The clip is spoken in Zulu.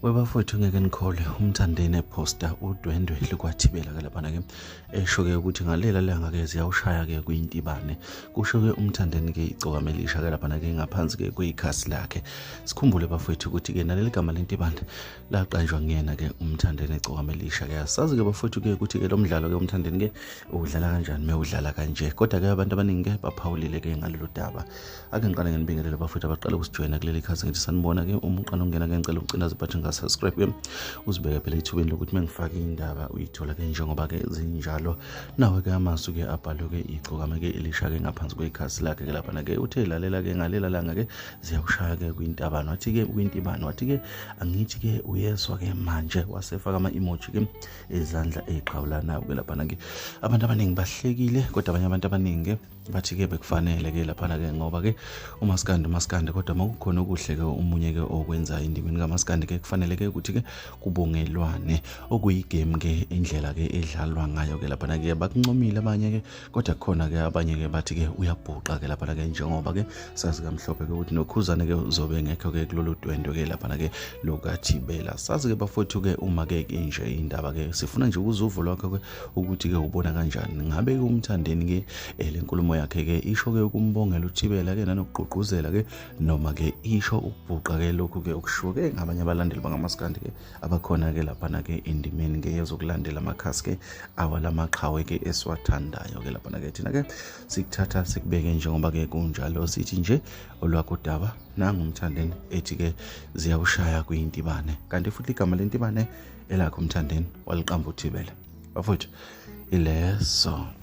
Webafowethu ngeke nikhole umthandeni eposta udwendwe likwathibela ke laphana ke esho ke ukuthi ngalela langa ke ziyawushaya ke kuyintibane kusho ke umthandeni ke icokamelisha ke laphana ke ngaphansi ke kweyikhasi lakhe. Sikhumbule bafowethu ukuthi ke naleli gama lentibane laqanjwa ngiyena ke umthandeni ecokamelisha ke asazi ke bafowethu ke ukuthi ke lo mdlalo ke umthandeni ke udlala kanjani udlala kanje kodwa ke abantu abaningi ke baphawulile ke ngalelo daba. Ake ngiqale nginibingelele bafowethu abaqala ukusijoyina kuleli khasi ngithi sanibona ke uma uqala ungena ke ngicela ucinaze button subscribe ke uzibeke phela ithubeni lokuthi mengifaka indaba uyithola ke njengoba ke zinjalo nawe ke amasu ke abhalwe ke igcokama ke elisha ke ngaphansi kwekhasi lakhe ke lapha ke uthe lalela ke ngalela langa ke ziyawushaya ke kwintabano wathi ke kwintibano wathi ke angithi ke uyeswa ke manje wasefaka ama emoji ke ezandla eziqhawulanayo ke lapha ke abantu abaningi bahlekile kodwa abanye abantu abaningi bathi ke bekufanele ke lapha ke ngoba ke umaskandi kodwa makukhona okuhle ke umunye ke okwenza indimini kaMaskandi ke kufanele ke ukuthi ke kubongelwane okuyigame ke indlela ke edlalwa ngayo ke lapha ke bakuncomile abanye ke kodwa khona ke abanye ke bathi ke uyabhuqa ke lapha ke njengoba ke sazi kamhlophe ke ukuthi nokhuzane ke uzobe ngekho ke kulolu dwendwe ke lapha ke lokathibela sazi ke bafowethu ke uma ke nje indaba ke sifuna nje ukuzuva lwakho ke ukuthi ke ubona kanjani ngabe ke umthandeni ke lenkulumo yakhe ke isho ke ukumbongela uthibela ke nanokugqugquzela ke noma ke isho ukubhuqa ke lokhu ke okusho ke ngabanye abalandeli bangamaskandi ke abakhona ke lapha ke indimeni ke yezokulandela amakhasi ke awalamaqhawe ke esiwathandayo ke lapha ke thina ke sikuthatha sikubeke njengoba ke kunjalo sithi nje olwakho udaba nangumthandeni ethi ke ziyawushaya kuyintibane kanti futhi igama lentibane elakho umthandeni waliqamba uthibela bafowethu ileso